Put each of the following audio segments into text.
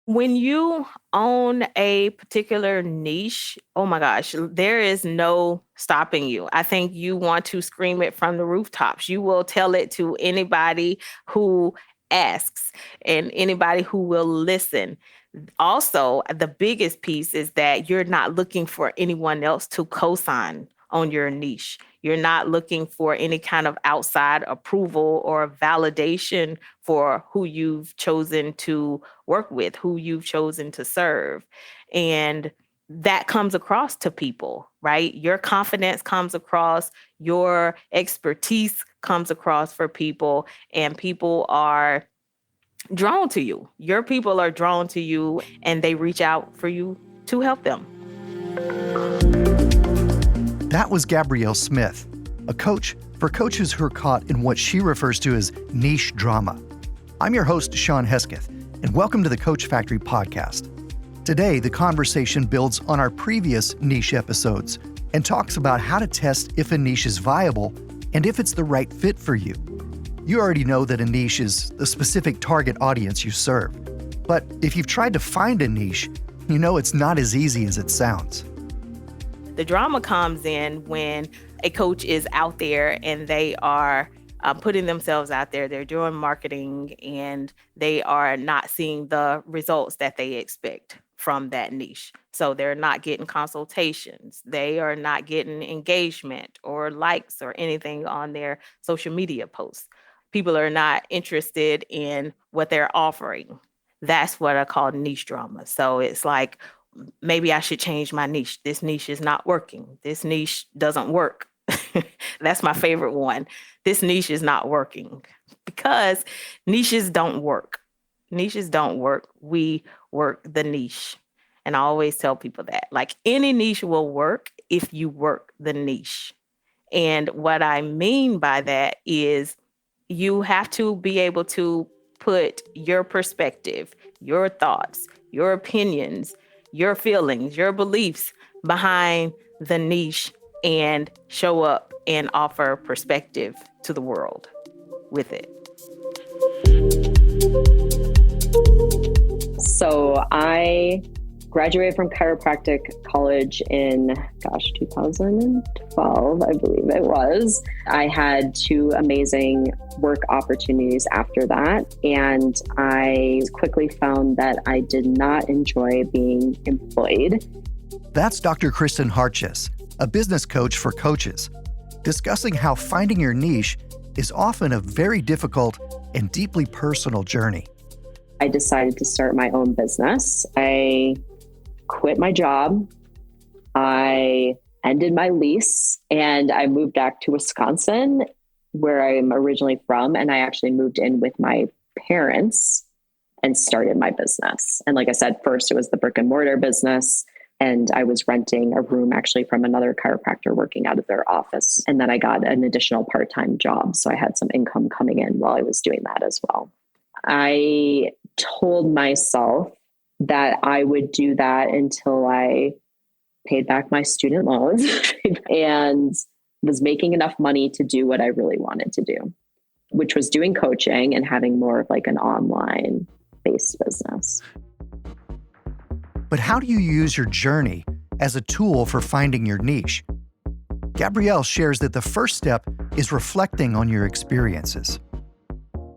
When you own a particular niche, oh my gosh, there is no stopping you. I think you want to scream it from the rooftops. You will tell it to anybody who asks and anybody who will listen. Also, the biggest piece is that you're not looking for anyone else to co-sign on your niche. You're not looking for any kind of outside approval or validation for who you've chosen to work with, who you've chosen to serve. And that comes across to people, right? Your confidence comes across, your expertise comes across for people, and people are drawn to you. Your people are drawn to you and they reach out for you to help them. That was Gabrielle Smith, a coach for coaches who are caught in what she refers to as niche drama. I'm your host, Sean Hesketh, and welcome to the Coach Factory podcast. Today, the conversation builds on our previous niche episodes and talks about how to test if a niche is viable and if it's the right fit for you. You already know that a niche is the specific target audience you serve. But if you've tried to find a niche, you know it's not as easy as it sounds. The drama comes in when a coach is out there and they are putting themselves out there. They're doing marketing and they are not seeing the results that they expect from that niche. So they're not getting consultations. They are not getting engagement or likes or anything on their social media posts. People are not interested in what they're offering. That's what I call niche drama. So it's like, maybe I should change my niche. This niche is not working. This niche doesn't work. That's my favorite one. This niche is not working because niches don't work. Niches don't work. We work the niche. And I always tell people that, like, any niche will work if you work the niche. And what I mean by that is you have to be able to put your perspective, your thoughts, your opinions, your feelings, your beliefs behind the niche and show up and offer perspective to the world with it. So I graduated from chiropractic college in, 2012, I believe it was. I had two amazing work opportunities after that. And I quickly found that I did not enjoy being employed. That's Dr. Kristin Hartjes, a business coach for coaches, discussing how finding your niche is often a very difficult and deeply personal journey. I decided to start my own business. I quit my job. I ended my lease and I moved back to Wisconsin, where I'm originally from. And I actually moved in with my parents and started my business. And like I said, first it was the brick and mortar business. And I was renting a room actually from another chiropractor working out of their office. And then I got an additional part-time job. So I had some income coming in while I was doing that as well. I told myself that I would do that until I paid back my student loans and was making enough money to do what I really wanted to do, which was doing coaching and having more of like an online based business. But how do you use your journey as a tool for finding your niche? Gabrielle shares that the first step is reflecting on your experiences.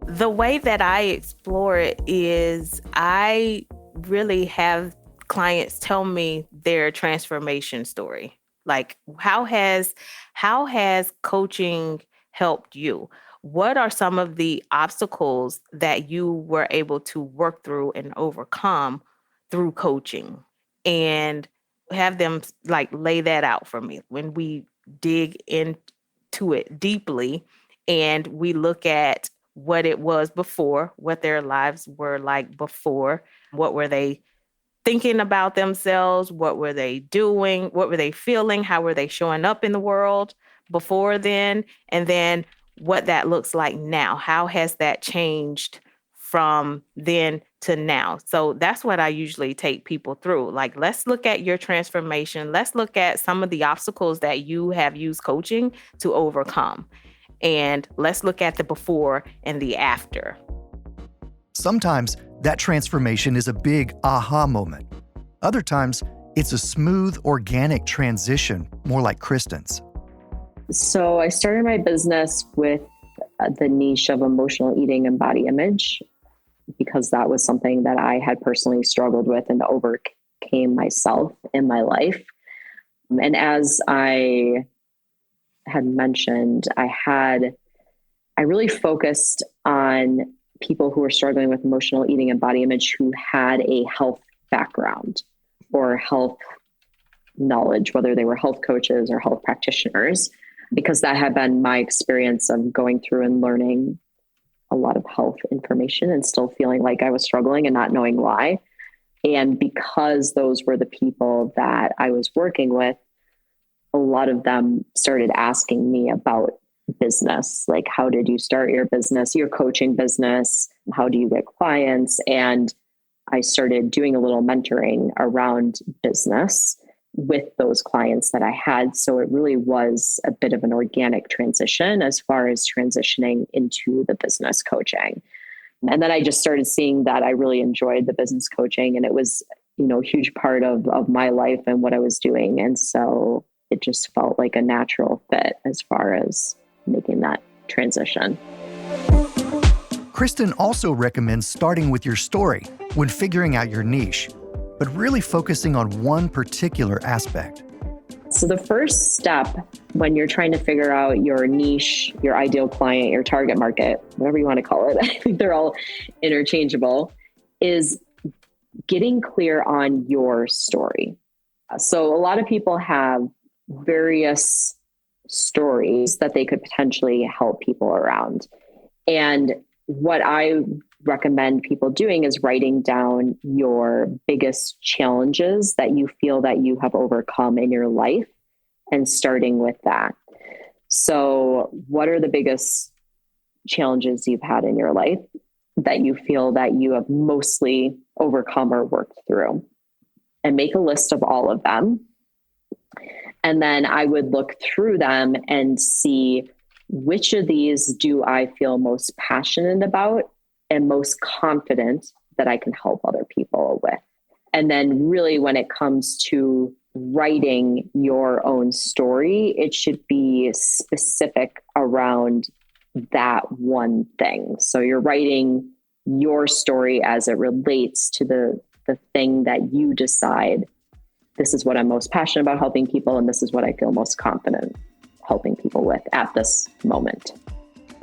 The way that I explore it is I really have clients tell me their transformation story. Like, how has coaching helped you? What are some of the obstacles that you were able to work through and overcome through coaching? And have them like lay that out for me when we dig into it deeply and we look at what it was before, what their lives were like before, what were they thinking about themselves, what were they doing, what were they feeling, how were they showing up in the world before then, and then what that looks like now. How has that changed from then to now? So that's what I usually take people through. Like, let's look at your transformation. Let's look at some of the obstacles that you have used coaching to overcome. And let's look at the before and the after. Sometimes That transformation is a big aha moment. Other times, it's a smooth, organic transition, more like Kristin's. So I started my business with the niche of emotional eating and body image because that was something that I had personally struggled with and overcame myself in my life. And as I had mentioned, I really focused on people who were struggling with emotional eating and body image who had a health background or health knowledge, whether they were health coaches or health practitioners, because that had been my experience of going through and learning a lot of health information and still feeling like I was struggling and not knowing why. And because those were the people that I was working with, a lot of them started asking me about business. Like, how did you start your business, your coaching business? How do you get clients? And I started doing a little mentoring around business with those clients that I had. So it really was a bit of an organic transition as far as transitioning into the business coaching. And then I just started seeing that I really enjoyed the business coaching, and it was, a huge part of my life and what I was doing. And so it just felt like a natural fit as far as making that transition. Kristin also recommends starting with your story when figuring out your niche, but really focusing on one particular aspect. So the first step when you're trying to figure out your niche, your ideal client, your target market, whatever you want to call it, I think they're all interchangeable, is getting clear on your story. So a lot of people have various stories that they could potentially help people around. And what I recommend people doing is writing down your biggest challenges that you feel that you have overcome in your life and starting with that. So what are the biggest challenges you've had in your life that you feel that you have mostly overcome or worked through? And make a list of all of them. And then I would look through them and see which of these do I feel most passionate about and most confident that I can help other people with. And then really when it comes to writing your own story, it should be specific around that one thing. So you're writing your story as it relates to the thing that you decide, this is what I'm most passionate about helping people, and this is what I feel most confident helping people with at this moment.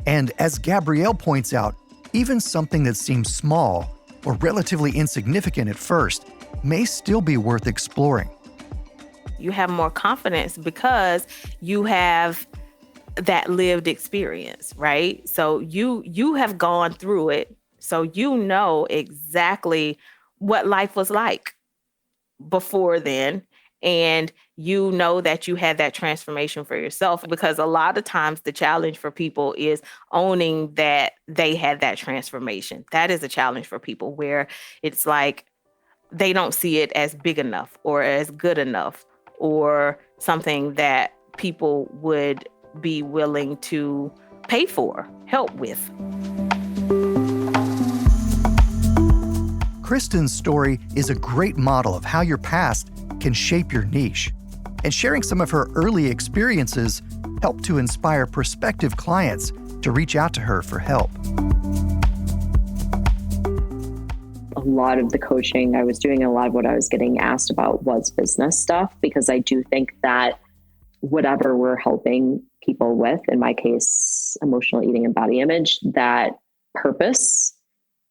And as Gabrielle points out, even something that seems small or relatively insignificant at first may still be worth exploring. You have more confidence because you have that lived experience, right? So you have gone through it. So you know exactly what life was like before then. And you know that you had that transformation for yourself, because a lot of times the challenge for people is owning that they had that transformation. That is a challenge for people, where it's like they don't see it as big enough or as good enough or something that people would be willing to pay for help with. Kristin's story is a great model of how your past can shape your niche. And sharing some of her early experiences helped to inspire prospective clients to reach out to her for help. A lot of the coaching I was doing, a lot of what I was getting asked about was business stuff, because I do think that whatever we're helping people with, in my case, emotional eating and body image, that purpose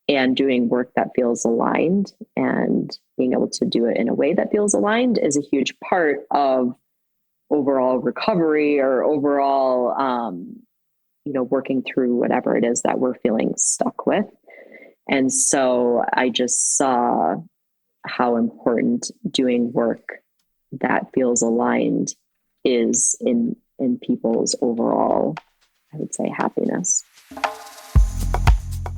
and doing work that feels aligned and being able to do it in a way that feels aligned is a huge part of overall recovery or overall, working through whatever it is that we're feeling stuck with. And so I just saw how important doing work that feels aligned is in people's overall, I would say, happiness.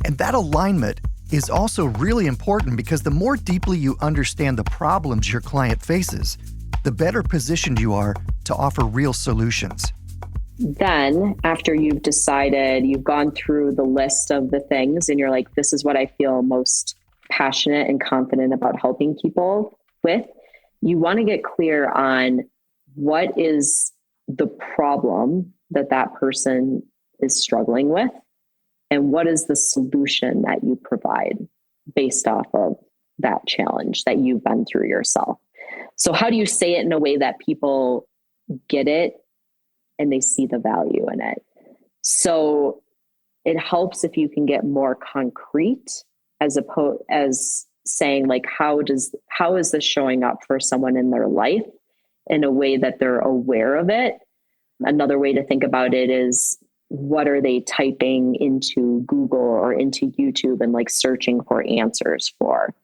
And that alignment is also really important, because the more deeply you understand the problems your client faces, the better positioned you are to offer real solutions. Then after you've decided, you've gone through the list of the things and you're like, this is what I feel most passionate and confident about helping people with, you want to get clear on what is the problem that that person is struggling with, and what is the solution that you provide based off of that challenge that you've been through yourself. So how do you say it in a way that people get it and they see the value in it? So it helps if you can get more concrete as opposed as saying like, how is this showing up for someone in their life in a way that they're aware of it? Another way to think about it is, what are they typing into Google or into YouTube and like searching for answers for?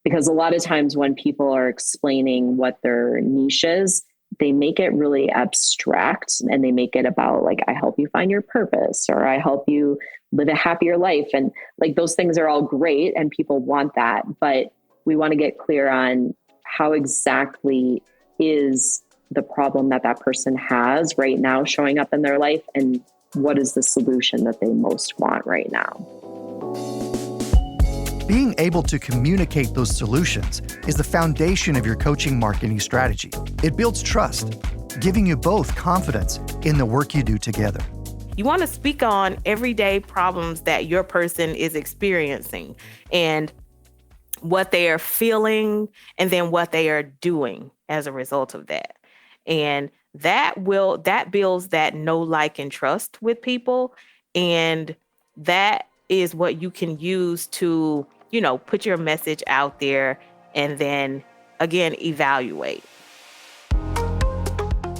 Because a lot of times when people are explaining what their niche is, they make it really abstract and they make it about like, I help you find your purpose, or I help you live a happier life. And like, those things are all great and people want that, but we want to get clear on how exactly is the problem that that person has right now showing up in their life, and what is the solution that they most want right now. Being able to communicate those solutions is the foundation of your coaching marketing strategy. It builds trust, giving you both confidence in the work you do together. You want to speak on everyday problems that your person is experiencing and what they are feeling, and then what they are doing as a result of that. And that builds that know, like, and trust with people. And that is what you can use to, put your message out there and then again, evaluate.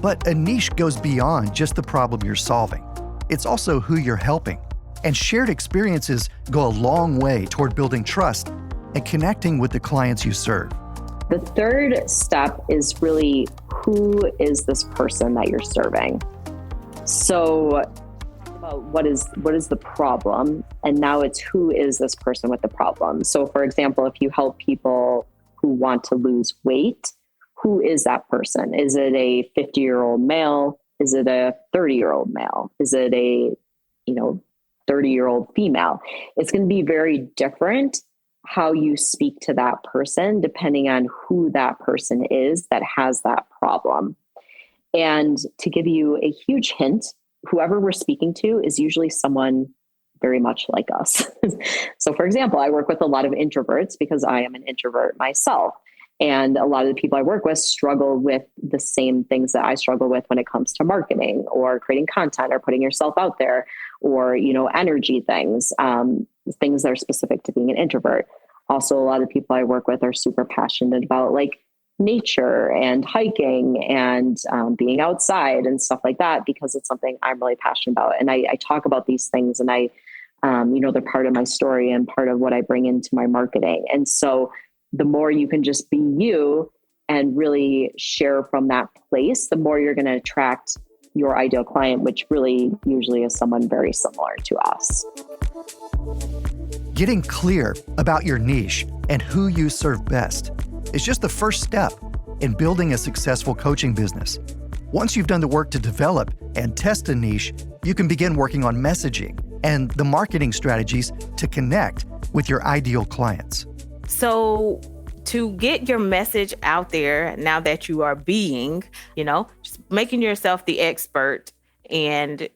But a niche goes beyond just the problem you're solving. It's also who you're helping. And shared experiences go a long way toward building trust and connecting with the clients you serve. The third step is really, who is this person that you're serving? So what is the problem? And now it's, who is this person with the problem? So for example, if you help people who want to lose weight, who is that person? Is it a 50-year-old male? Is it a 30-year-old male? Is it a, 30-year-old female? It's going to be very different how you speak to that person depending on who that person is that has that problem. And to give you a huge hint, whoever we're speaking to is usually someone very much like us. So for example, I work with a lot of introverts because I am an introvert myself. And a lot of the people I work with struggle with the same things that I struggle with when it comes to marketing or creating content or putting yourself out there, or, energy things, things that are specific to being an introvert. Also, a lot of the people I work with are super passionate about like nature and hiking and being outside and stuff like that, because it's something I'm really passionate about. And I talk about these things, and they're part of my story and part of what I bring into my marketing. And so the more you can just be you and really share from that place, the more you're going to attract your ideal client, which really usually is someone very similar to us. Getting clear about your niche and who you serve best is just the first step in building a successful coaching business. Once you've done the work to develop and test a niche, you can begin working on messaging and the marketing strategies to connect with your ideal clients. So to get your message out there, now that you are just making yourself the expert and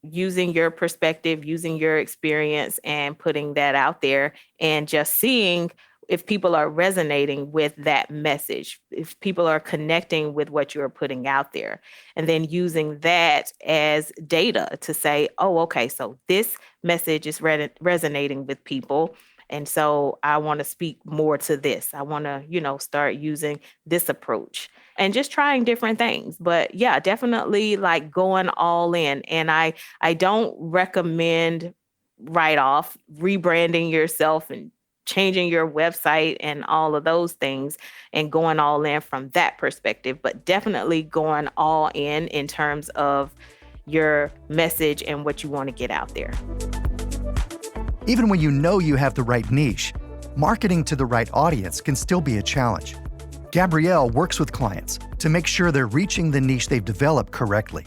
using your perspective, using your experience and putting that out there, and just seeing if people are resonating with that message, if people are connecting with what you're putting out there, and then using that as data to say, oh, okay, so this message is resonating with people. And so I want to speak more to this. I want to, start using this approach and just trying different things. But yeah, definitely like going all in. And I don't recommend right off rebranding yourself and changing your website and all of those things and going all in from that perspective, but definitely going all in terms of your message and what you want to get out there. Even when you know you have the right niche, marketing to the right audience can still be a challenge. Gabrielle works with clients to make sure they're reaching the niche they've developed correctly.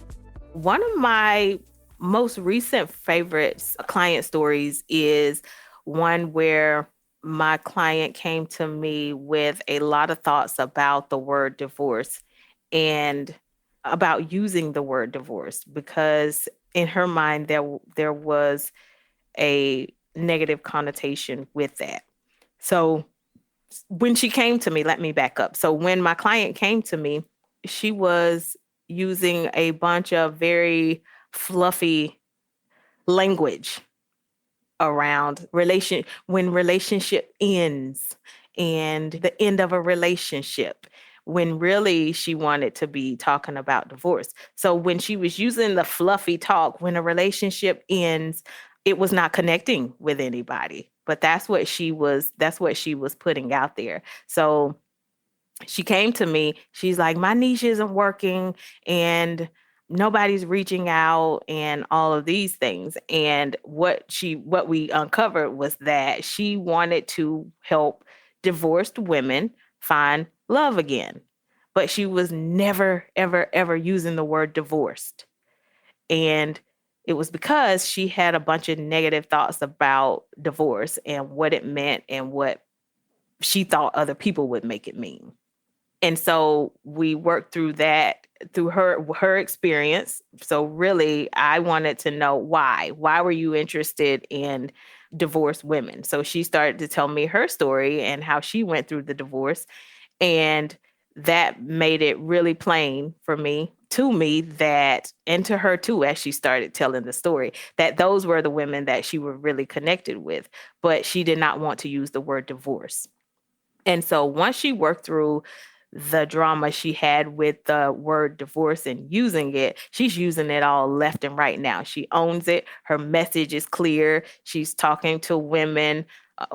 One of my most recent favorite client stories is one where my client came to me with a lot of thoughts about the word divorce and about using the word divorce, because in her mind there was a negative connotation with that. So when she came to me, let me back up. So when my client came to me, she was using a bunch of very fluffy language around when relationship ends and the end of a relationship, when really she wanted to be talking about divorce. So when she was using the fluffy talk, when a relationship ends, it was not connecting with anybody. But that's what she was putting out there. So she came to me, she's like, my niche isn't working and nobody's reaching out and all of these things. And what we uncovered was that she wanted to help divorced women find love again. But she was never, ever, ever using the word divorced. And it was because she had a bunch of negative thoughts about divorce and what it meant and what she thought other people would make it mean. And so we worked through that through her experience. So really, I wanted to know why. Why were you interested in divorced women? So she started to tell me her story and how she went through the divorce. And that made it really plain to me that, and to her too, as she started telling the story, that those were the women that she was really connected with. But she did not want to use the word divorce. And so once she worked through the drama she had with the word divorce and using it, she's using it all left and right now. She owns it. Her message is clear. She's talking to women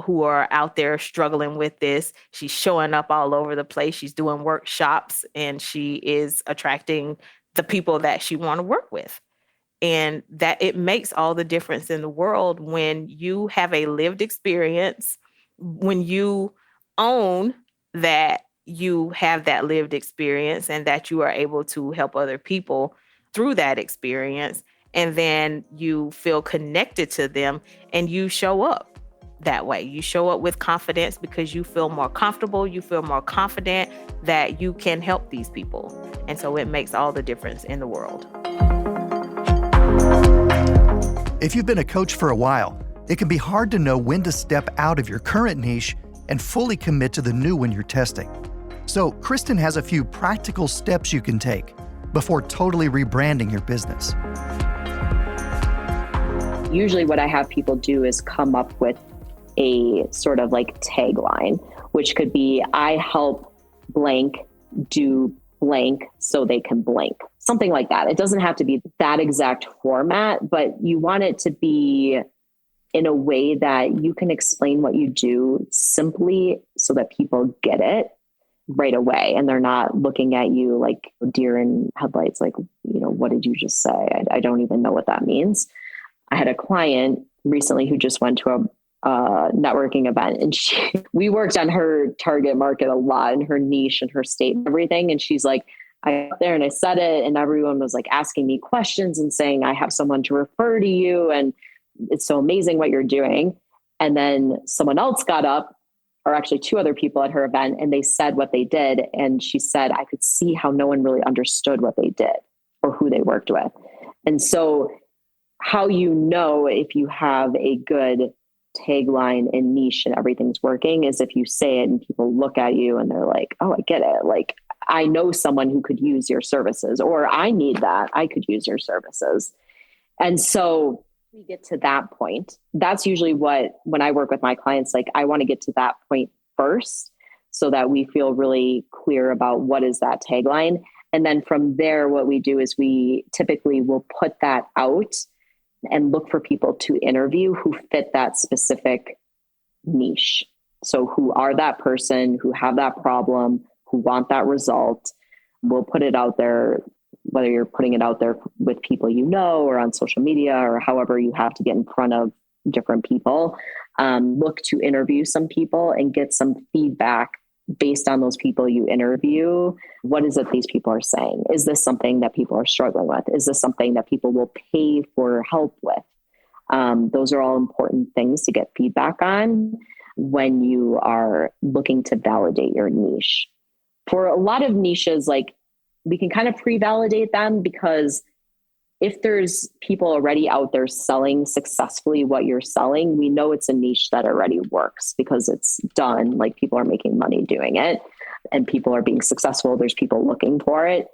who are out there struggling with this. She's showing up all over the place. She's doing workshops and she is attracting the people that she want to work with. And that it makes all the difference in the world when you have a lived experience, when you own that you have that lived experience and that you are able to help other people through that experience. And then you feel connected to them and you show up that way. You show up with confidence because you feel more comfortable. You feel more confident that you can help these people. And so it makes all the difference in the world. If you've been a coach for a while, it can be hard to know when to step out of your current niche and fully commit to the new one you're testing. So Kristin has a few practical steps you can take before totally rebranding your business. Usually what I have people do is come up with a sort of like tagline, which could be, I help blank do blank so they can blank. Something like that. It doesn't have to be that exact format, but you want it to be in a way that you can explain what you do simply so that people get it right away. And they're not looking at you like deer in headlights, like, what did you just say? I don't even know what that means. I had a client recently who just went to a networking event, and we worked on her target market a lot, and her niche and her state and everything. And she's like, I got there and I said it, and everyone was like asking me questions and saying, I have someone to refer to you. And it's so amazing what you're doing. And then someone else got up, or actually two other people at her event, and they said what they did. And she said, I could see how no one really understood what they did or who they worked with. And so how you know if you have a good tagline and niche and everything's working is if you say it and people look at you and they're like, oh, I get it. Like, I know someone who could use your services, or I need that. I could use your services. And so we get to that point. That's usually when I work with my clients, like I want to get to that point first so that we feel really clear about what is that tagline. And then from there, what we do is we typically will put that out and look for people to interview who fit that specific niche. So who are that person, who have that problem, who want that result. We'll put it out there, whether you're putting it out there with people or on social media, or however you have to get in front of different people. Look to interview some people and get some feedback based on those people you interview. What is it these people are saying? Is this something that people are struggling with? Is this something that people will pay for help with? Those are all important things to get feedback on. when you are looking to validate your niche. For a lot of niches, like we can kind of pre-validate them, because if there's people already out there selling successfully what you're selling, we know it's a niche that already works because it's done. Like people are making money doing it and people are being successful. There's people looking for it.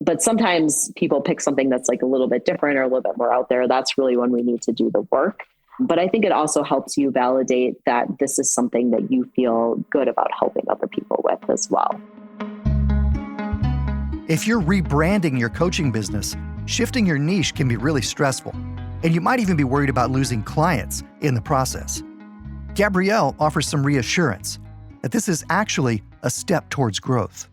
But sometimes people pick something that's like a little bit different or a little bit more out there. That's really when we need to do the work. But I think it also helps you validate that this is something that you feel good about helping other people with as well. If you're rebranding your coaching business, shifting your niche can be really stressful, and you might even be worried about losing clients in the process. Gabrielle offers some reassurance that this is actually a step towards growth.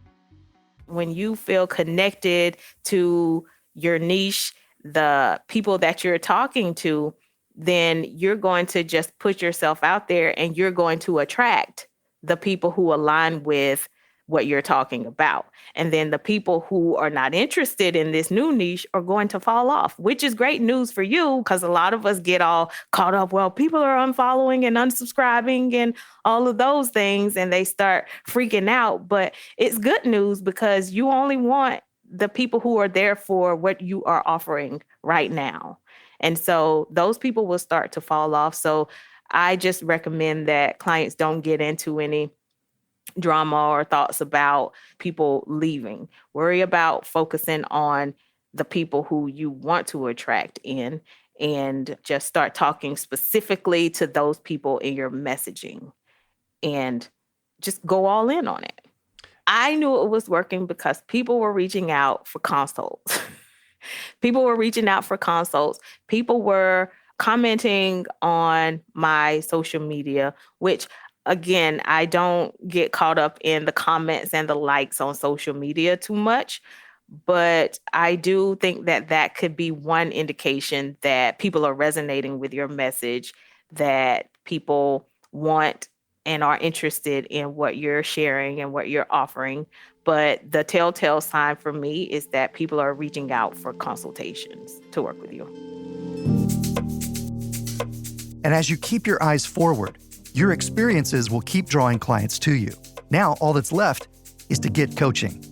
When you feel connected to your niche, the people that you're talking to, then you're going to just put yourself out there and you're going to attract the people who align with what you're talking about. And then the people who are not interested in this new niche are going to fall off, which is great news for you, because a lot of us get all caught up. Well, people are unfollowing and unsubscribing and all of those things, and they start freaking out. But it's good news because you only want the people who are there for what you are offering right now. And so those people will start to fall off. So I just recommend that clients don't get into any drama or thoughts about people leaving. Worry about focusing on the people who you want to attract in, and just start talking specifically to those people in your messaging and just go all in on it. I knew it was working because people were reaching out for consults. People were reaching out for consults. People were commenting on my social media, which again, I don't get caught up in the comments and the likes on social media too much, but I do think that that could be one indication that people are resonating with your message, that people want and are interested in what you're sharing and what you're offering. But the telltale sign for me is that people are reaching out for consultations to work with you. And as you keep your eyes forward, your experiences will keep drawing clients to you. Now, all that's left is to get coaching.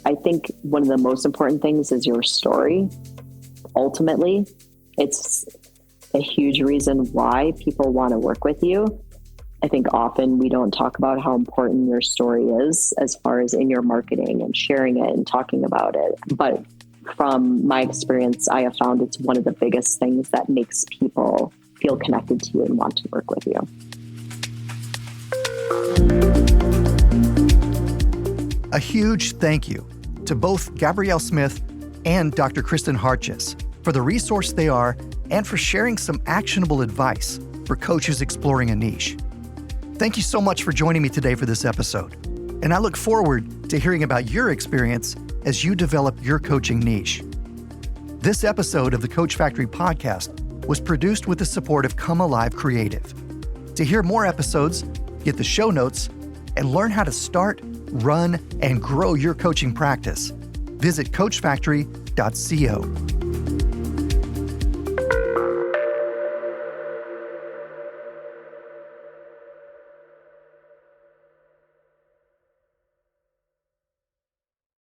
I think one of the most important things is your story. Ultimately, it's a huge reason why people want to work with you. I think often we don't talk about how important your story is as far as in your marketing and sharing it and talking about it. But from my experience, I have found it's one of the biggest things that makes people feel connected to you and want to work with you. A huge thank you to both Gabrielle Smith and Dr. Kristin Hartjes for the resource they are and for sharing some actionable advice for coaches exploring a niche. Thank you so much for joining me today for this episode, and I look forward to hearing about your experience as you develop your coaching niche. This episode of the Coach Factory podcast was produced with the support of Come Alive Creative. To hear more episodes, get the show notes, and learn how to start, run, and grow your coaching practice, visit coachfactory.co.